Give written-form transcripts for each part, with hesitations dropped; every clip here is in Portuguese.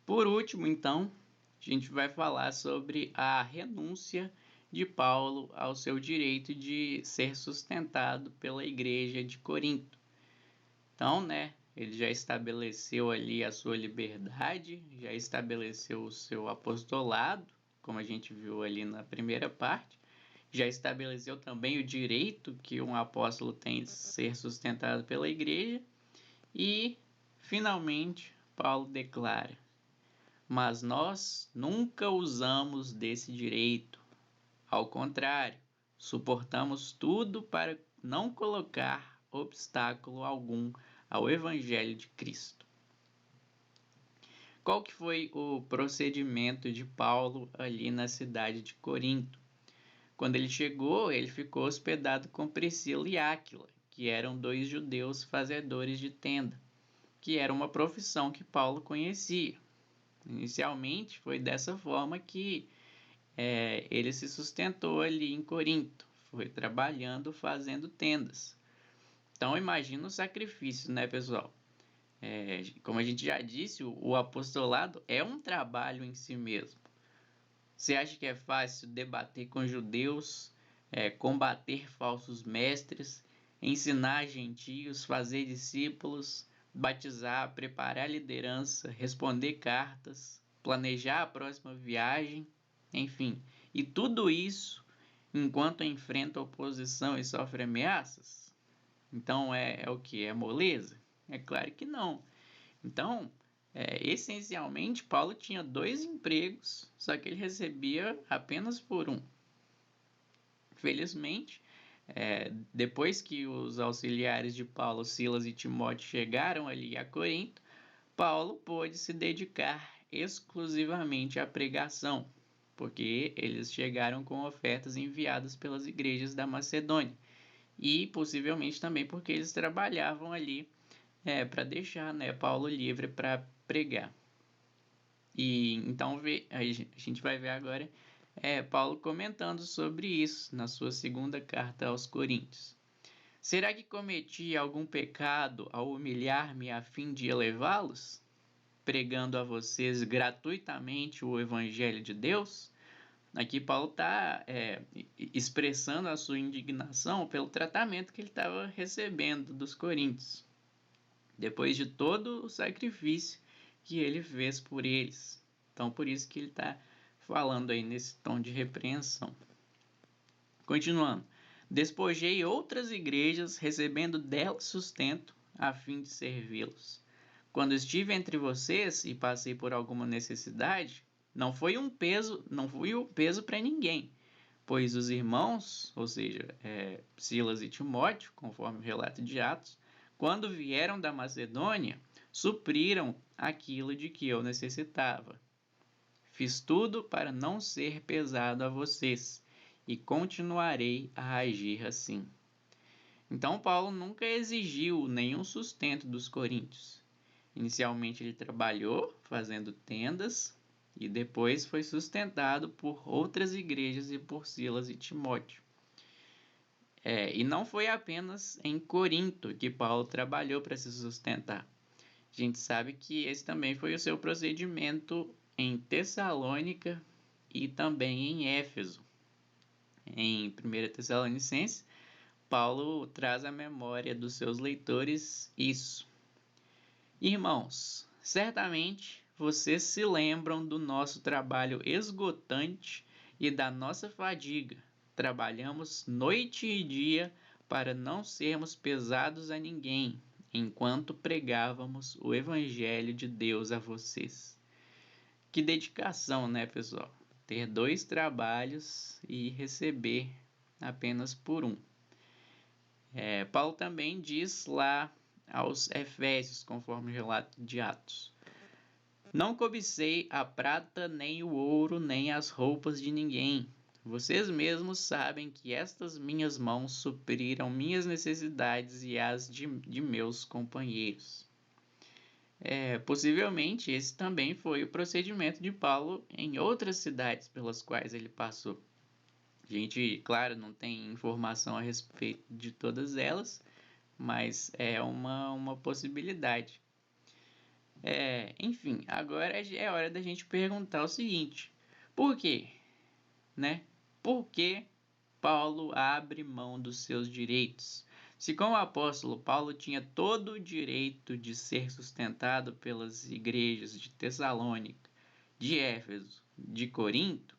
Por último, então, a gente vai falar sobre a renúncia de Paulo ao seu direito de ser sustentado pela igreja de Corinto. Então, ele já estabeleceu ali a sua liberdade, já estabeleceu o seu apostolado, como a gente viu ali na primeira parte, já estabeleceu também o direito que um apóstolo tem de ser sustentado pela igreja e, finalmente, Paulo declara: mas nós nunca usamos desse direito. Ao contrário, suportamos tudo para não colocar obstáculo algum ao Evangelho de Cristo. Qual que foi o procedimento de Paulo ali na cidade de Corinto? Quando ele chegou, ele ficou hospedado com Priscila e Áquila, que eram 2 judeus fazedores de tenda, que era uma profissão que Paulo conhecia. Inicialmente foi dessa forma que ele se sustentou ali em Corinto, foi trabalhando, fazendo tendas. Então imagina o sacrifício, pessoal? Como a gente já disse, o apostolado é um trabalho em si mesmo. Você acha que é fácil debater com judeus, combater falsos mestres, ensinar gentios, fazer discípulos, batizar, preparar liderança, responder cartas, planejar a próxima viagem, enfim, e tudo isso enquanto enfrenta oposição e sofre ameaças? Então é o que? É moleza? É claro que não. Então, essencialmente, Paulo tinha 2 empregos, só que ele recebia apenas por um. Felizmente, depois que os auxiliares de Paulo, Silas e Timóteo chegaram ali a Corinto, Paulo pôde se dedicar exclusivamente à pregação, porque eles chegaram com ofertas enviadas pelas igrejas da Macedônia, e possivelmente também porque eles trabalhavam ali para deixar Paulo livre para pregar. E então a gente vai ver agora Paulo comentando sobre isso na sua segunda carta aos Coríntios. Será que cometi algum pecado ao humilhar-me a fim de elevá-los, pregando a vocês gratuitamente o Evangelho de Deus? Aqui Paulo está expressando a sua indignação pelo tratamento que ele estava recebendo dos coríntios, depois de todo o sacrifício que ele fez por eles. Então, por isso que ele está falando aí nesse tom de repreensão. Continuando. Despojei outras igrejas, recebendo delas sustento, a fim de servi-los. Quando estive entre vocês e passei por alguma necessidade, não fui um peso para ninguém, pois os irmãos, ou seja, Silas e Timóteo, conforme o relato de Atos, quando vieram da Macedônia, supriram aquilo de que eu necessitava. Fiz tudo para não ser pesado a vocês, e continuarei a agir assim. Então Paulo nunca exigiu nenhum sustento dos coríntios. Inicialmente ele trabalhou fazendo tendas, e depois foi sustentado por outras igrejas e por Silas e Timóteo. E não foi apenas em Corinto que Paulo trabalhou para se sustentar. A gente sabe que esse também foi o seu procedimento em Tessalônica e também em Éfeso. Em 1 Tessalonicenses, Paulo traz à memória dos seus leitores isso. Irmãos, certamente vocês se lembram do nosso trabalho esgotante e da nossa fadiga. Trabalhamos noite e dia para não sermos pesados a ninguém, enquanto pregávamos o Evangelho de Deus a vocês. Que dedicação, pessoal? Ter 2 trabalhos e receber apenas por um. Paulo também diz lá aos Efésios, conforme o relato de Atos: não cobicei a prata, nem o ouro, nem as roupas de ninguém. Vocês mesmos sabem que estas minhas mãos supriram minhas necessidades e as de meus companheiros. Possivelmente esse também foi o procedimento de Paulo em outras cidades pelas quais ele passou. A gente, claro, não tem informação a respeito de todas elas, mas é uma possibilidade. Enfim, agora é hora da gente perguntar o seguinte: por quê, né? Por que Paulo abre mão dos seus direitos? Se como apóstolo Paulo tinha todo o direito de ser sustentado pelas igrejas de Tessalônica, de Éfeso, de Corinto,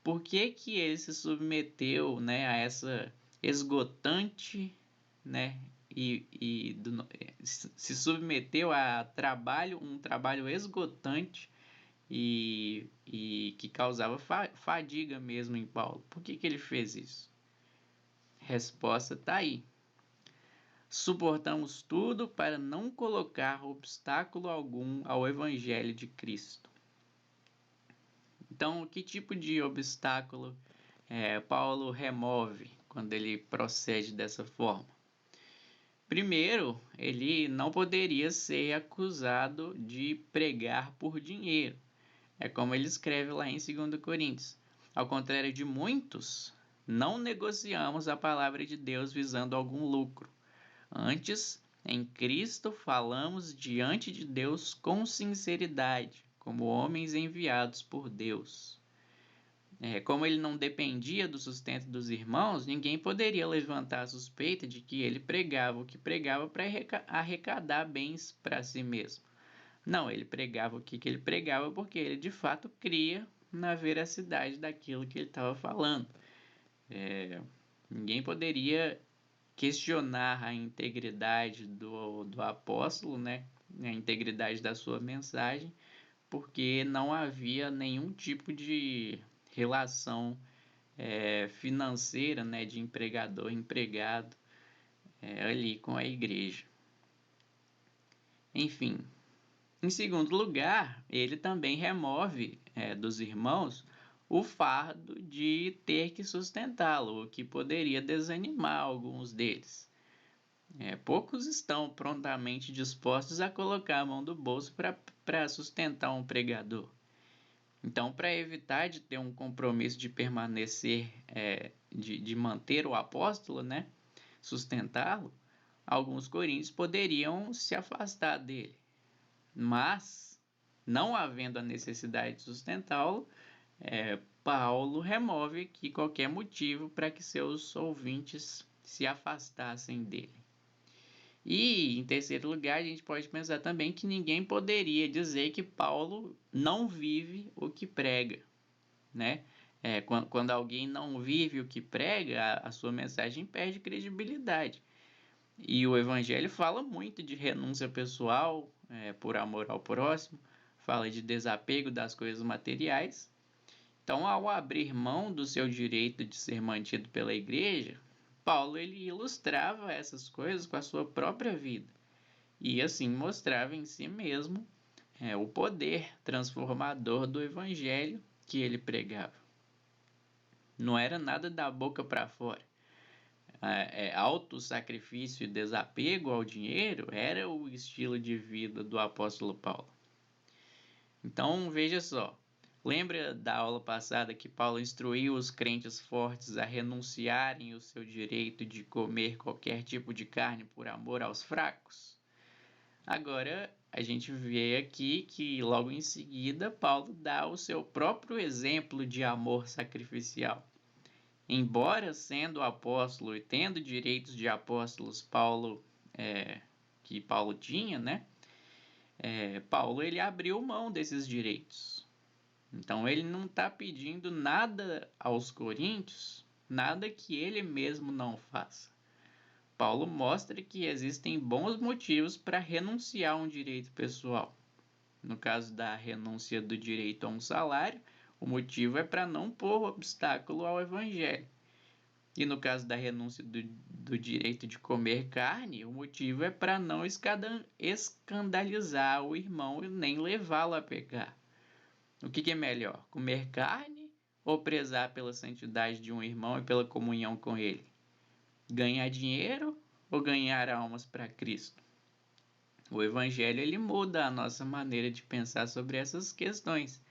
por que que ele se submeteu, né, a essa esgotante, né, se submeteu a um trabalho esgotante e que causava fadiga mesmo em Paulo? Por que que ele fez isso? Resposta está aí. Suportamos tudo para não colocar obstáculo algum ao Evangelho de Cristo. Então, que tipo de obstáculo Paulo remove quando ele procede dessa forma? Primeiro, ele não poderia ser acusado de pregar por dinheiro. É como ele escreve lá em 2 Coríntios. Ao contrário de muitos, não negociamos a palavra de Deus visando algum lucro. Antes, em Cristo falamos diante de Deus com sinceridade, como homens enviados por Deus. Como ele não dependia do sustento dos irmãos, ninguém poderia levantar a suspeita de que ele pregava o que pregava para arrecadar bens para si mesmo. Não, ele pregava o que ele pregava porque ele de fato cria na veracidade daquilo que ele estava falando. Ninguém poderia questionar a integridade do apóstolo, né? A integridade da sua mensagem, porque não havia nenhum tipo de relação financeira, né, de empregador-empregado ali com a igreja. Enfim, em segundo lugar, ele também remove dos irmãos o fardo de ter que sustentá-lo, o que poderia desanimar alguns deles. Poucos estão prontamente dispostos a colocar a mão do bolso para sustentar um pregador. Então, para evitar de ter um compromisso de permanecer, de manter o apóstolo, né, sustentá-lo, alguns coríntios poderiam se afastar dele. Mas, não havendo a necessidade de sustentá-lo, Paulo remove aqui qualquer motivo para que seus ouvintes se afastassem dele. E, em terceiro lugar, a gente pode pensar também que ninguém poderia dizer que Paulo não vive o que prega, né? Quando alguém não vive o que prega, a sua mensagem perde credibilidade. E o Evangelho fala muito de renúncia pessoal, por amor ao próximo, fala de desapego das coisas materiais. Então, ao abrir mão do seu direito de ser mantido pela igreja, Paulo ele ilustrava essas coisas com a sua própria vida e assim mostrava em si mesmo o poder transformador do evangelho que ele pregava. Não era nada da boca para fora. Autossacrifício e desapego ao dinheiro era o estilo de vida do apóstolo Paulo. Então veja só, lembra da aula passada que Paulo instruiu os crentes fortes a renunciarem o seu direito de comer qualquer tipo de carne por amor aos fracos? Agora a gente vê aqui que logo em seguida Paulo dá o seu próprio exemplo de amor sacrificial. Embora sendo apóstolo e tendo direitos de apóstolos que Paulo tinha, né? Paulo ele abriu mão desses direitos. Então ele não está pedindo nada aos coríntios, nada que ele mesmo não faça. Paulo mostra que existem bons motivos para renunciar a um direito pessoal. No caso da renúncia do direito a um salário, o motivo é para não pôr obstáculo ao evangelho. E no caso da renúncia do direito de comer carne, o motivo é para não escandalizar o irmão e nem levá-lo a pecar. O que é melhor, comer carne ou prezar pela santidade de um irmão e pela comunhão com ele? Ganhar dinheiro ou ganhar almas para Cristo? O Evangelho ele muda a nossa maneira de pensar sobre essas questões.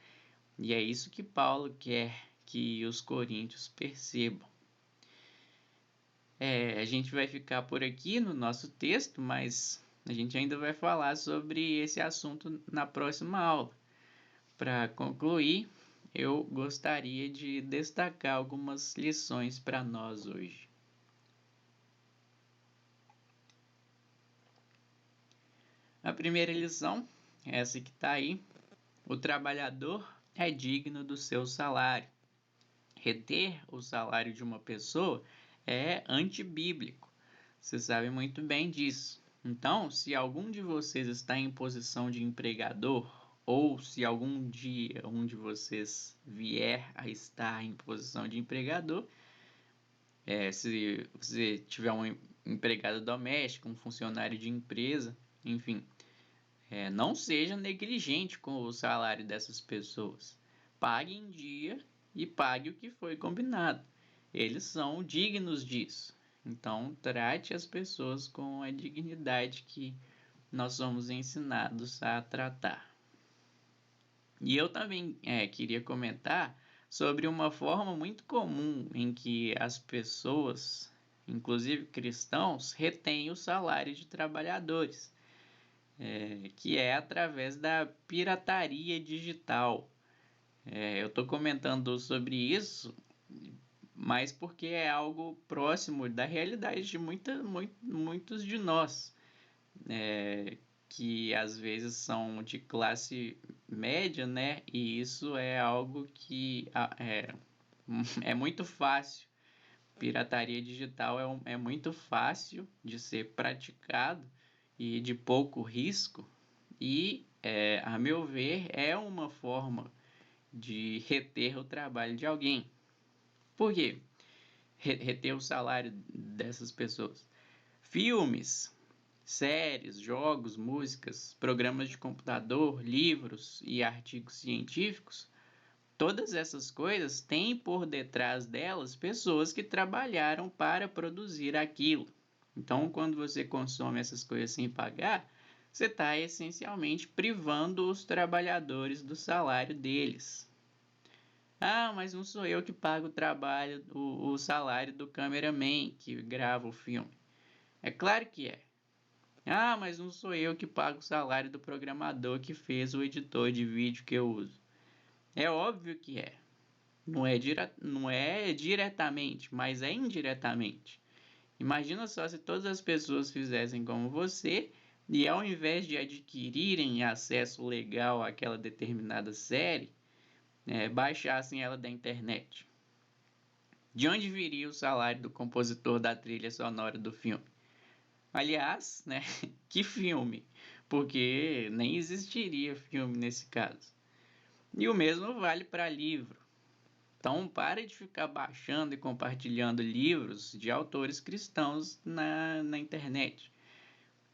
E é isso que Paulo quer que os coríntios percebam. A gente vai ficar por aqui no nosso texto, mas A gente ainda vai falar sobre esse assunto na próxima aula. Para concluir, eu gostaria de destacar algumas lições para nós hoje. A primeira lição, essa que está aí: o trabalhador é digno do seu salário. Reter o salário de uma pessoa é antibíblico. Você sabe muito bem disso. Então, se algum de vocês está em posição de empregador, ou se algum dia um de vocês vier a estar em posição de empregador, se você tiver um empregado doméstico, um funcionário de empresa, enfim, não seja negligente com o salário dessas pessoas. Pague em dia e pague o que foi combinado. Eles são dignos disso. Então, trate as pessoas com a dignidade que nós somos ensinados a tratar. E eu também queria comentar sobre uma forma muito comum em que as pessoas, inclusive cristãos, retêm o salário de trabalhadores, que é através da pirataria digital. Eu estou comentando sobre isso, mas porque é algo próximo da realidade de muitos de nós, que às vezes são de classe média, né? E isso é algo que é muito fácil. Pirataria digital é muito fácil de ser praticado e de pouco risco, e, a meu ver, é uma forma de reter o trabalho de alguém. Por quê? Reter o salário dessas pessoas. Filmes, séries, jogos, músicas, programas de computador, livros e artigos científicos, todas essas coisas têm por detrás delas pessoas que trabalharam para produzir aquilo. Então, quando você consome essas coisas sem pagar, você está essencialmente privando os trabalhadores do salário deles. Ah, mas não sou eu que pago o salário do cameraman que grava o filme. É claro que é. Ah, mas não sou eu que pago o salário do programador que fez o editor de vídeo que eu uso. É óbvio que é. Não é diretamente, mas é indiretamente. Imagina só se todas as pessoas fizessem como você e, ao invés de adquirirem acesso legal àquela determinada série, baixassem ela da internet. De onde viria o salário do compositor da trilha sonora do filme? Aliás, né, que filme? Porque nem existiria filme nesse caso. E o mesmo vale para livro. Então, pare de ficar baixando e compartilhando livros de autores cristãos na internet.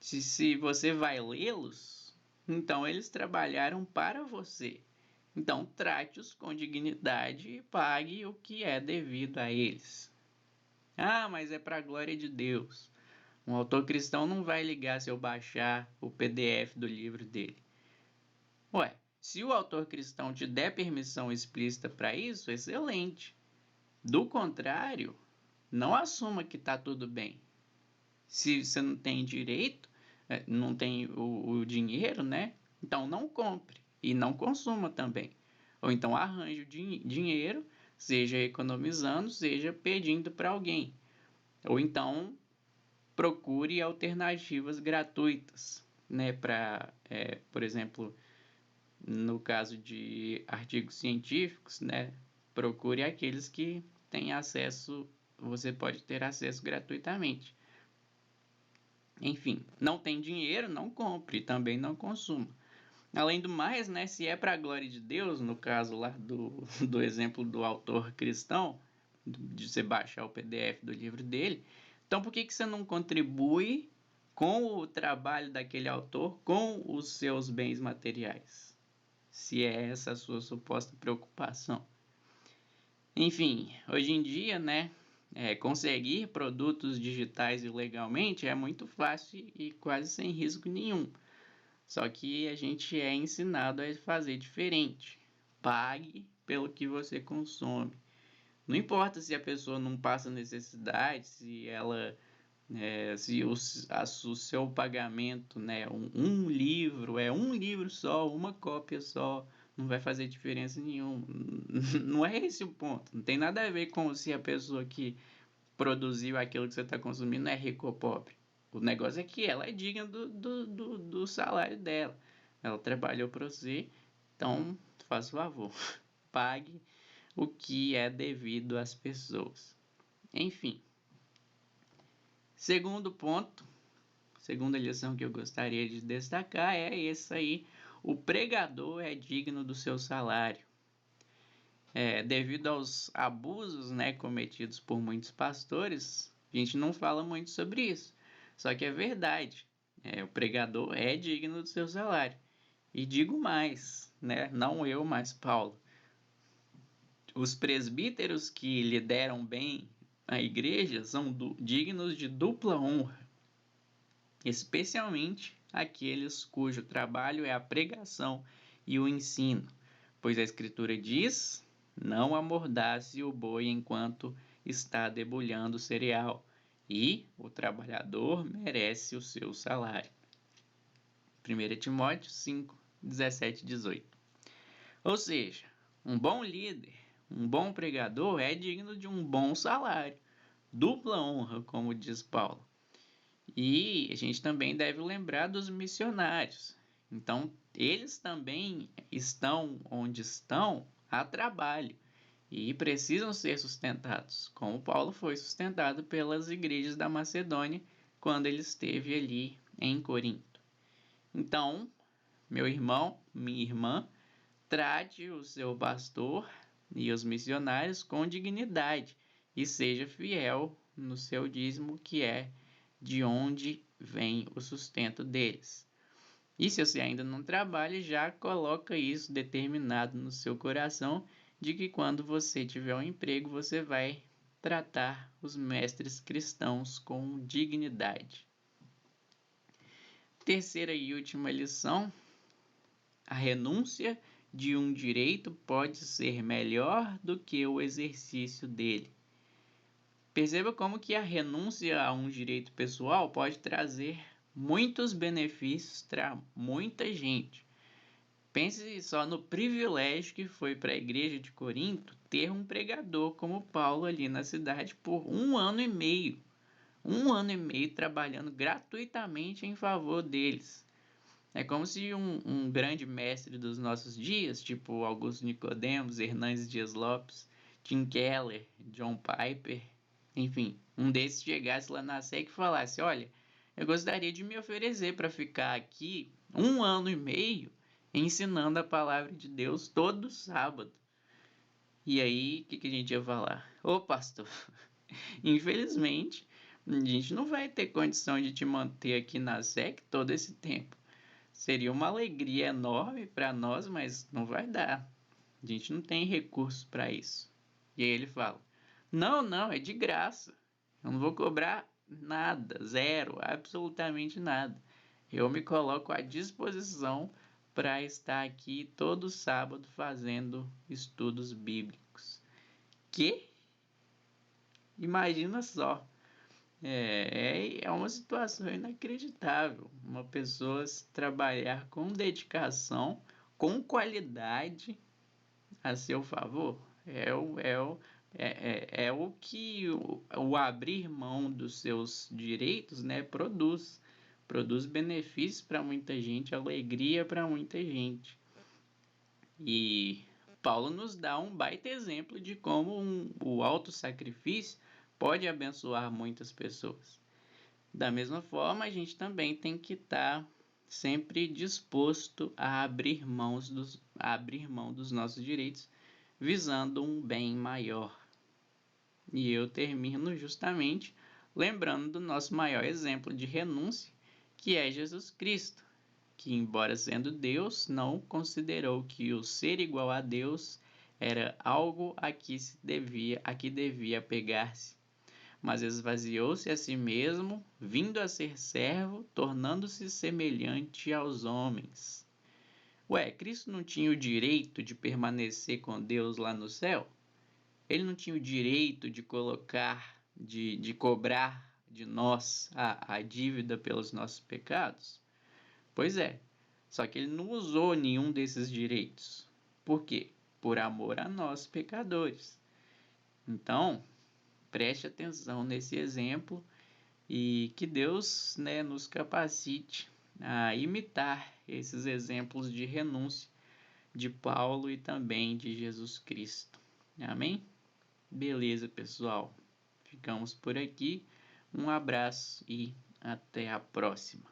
Se você vai lê-los, então eles trabalharam para você. Então, trate-os com dignidade e pague o que é devido a eles. Ah, mas é para a glória de Deus. Um autor cristão não vai ligar se eu baixar o PDF do livro dele. Ué, se o autor cristão te der permissão explícita para isso, excelente. Do contrário, não assuma que está tudo bem. Se você não tem direito, não tem o dinheiro, né? Então não compre e não consuma também. Ou então arranje o dinheiro, seja economizando, seja pedindo para alguém. Ou então procure alternativas gratuitas, né? Por exemplo, no caso de artigos científicos, né? Procure aqueles que têm acesso, você pode ter acesso gratuitamente. Enfim, não tem dinheiro, não compre, também não consuma. Além do mais, né, se é para a glória de Deus, no caso lá do exemplo do autor cristão, de você baixar o PDF do livro dele, então por que você não contribui com o trabalho daquele autor, com os seus bens materiais? Se é essa a sua suposta preocupação. Enfim, hoje em dia, né, conseguir produtos digitais ilegalmente é muito fácil e quase sem risco nenhum. Só que a gente é ensinado a fazer diferente. Pague pelo que você consome. Não importa se a pessoa não passa necessidade, se ela Se o seu pagamento, né, um livro, um livro só, uma cópia só, não vai fazer diferença nenhuma. Não é esse o ponto. Não tem nada a ver com se a pessoa que produziu aquilo que você está consumindo é rico ou pobre. O negócio é que ela é digna do salário dela. Ela trabalhou para você, então faça o favor, pague o que é devido às pessoas. Enfim. Segundo ponto, segunda lição que eu gostaria de destacar é esse aí: o pregador é digno do seu salário. Devido aos abusos, né, cometidos por muitos pastores, a gente não fala muito sobre isso. Só que é verdade. O pregador é digno do seu salário. E digo mais, né, não eu, mas Paulo. Os presbíteros que lideram bem a igreja são dignos de dupla honra, especialmente aqueles cujo trabalho é a pregação e o ensino, pois a Escritura diz: não amordace o boi enquanto está debulhando o cereal, e o trabalhador merece o seu salário. 1 Timóteo 5, 17 e 18. Ou seja, um bom líder, um bom pregador é digno de um bom salário, dupla honra, como diz Paulo. E a gente também deve lembrar dos missionários. Então, eles também estão onde estão a trabalho e precisam ser sustentados, como Paulo foi sustentado pelas igrejas da Macedônia quando ele esteve ali em Corinto. Então, meu irmão, minha irmã, trate o seu pastor e os missionários com dignidade e seja fiel no seu dízimo, que é de onde vem o sustento deles. E se você ainda não trabalha, já coloca isso determinado no seu coração, de que quando você tiver um emprego, você vai tratar os mestres cristãos com dignidade. Terceira e última lição: a renúncia de um direito pode ser melhor do que o exercício dele. Perceba como que a renúncia a um direito pessoal pode trazer muitos benefícios para muita gente. Pense só no privilégio que foi para a igreja de Corinto ter um pregador como Paulo ali na cidade por 1 ano e meio. 1 ano e meio trabalhando gratuitamente em favor deles. É como se um grande mestre dos nossos dias, tipo Augusto Nicodemos, Hernandes Dias Lopes, Tim Keller, John Piper, enfim, um desses chegasse lá na SEC e falasse: olha, eu gostaria de me oferecer para ficar aqui 1 ano e meio ensinando a palavra de Deus todo sábado. E aí, o que a gente ia falar? Ô pastor, infelizmente, a gente não vai ter condição de te manter aqui na SEC todo esse tempo. Seria uma alegria enorme para nós, mas não vai dar. A gente não tem recurso para isso. E aí ele fala: não, é de graça. Eu não vou cobrar nada, zero, absolutamente nada. Eu me coloco à disposição para estar aqui todo sábado fazendo estudos bíblicos. Que? Imagina só. É uma situação inacreditável. Uma pessoa trabalhar com dedicação, com qualidade a seu favor. É o que o abrir mão dos seus direitos, né, produz. Produz benefícios para muita gente, alegria para muita gente. E Paulo nos dá um baita exemplo de como o autossacrifício pode abençoar muitas pessoas. Da mesma forma, a gente também tem que estar sempre disposto a abrir mão dos nossos direitos, visando um bem maior. E eu termino justamente lembrando do nosso maior exemplo de renúncia, que é Jesus Cristo, que, embora sendo Deus, não considerou que o ser igual a Deus era algo a que devia apegar-se, mas esvaziou-se a si mesmo, vindo a ser servo, tornando-se semelhante aos homens. Cristo não tinha o direito de permanecer com Deus lá no céu? Ele não tinha o direito de cobrar de nós a dívida pelos nossos pecados? Pois é, só que ele não usou nenhum desses direitos. Por quê? Por amor a nós, pecadores. Então, preste atenção nesse exemplo e que Deus, né, nos capacite a imitar esses exemplos de renúncia de Paulo e também de Jesus Cristo. Amém? Beleza, pessoal. Ficamos por aqui. Um abraço e até a próxima.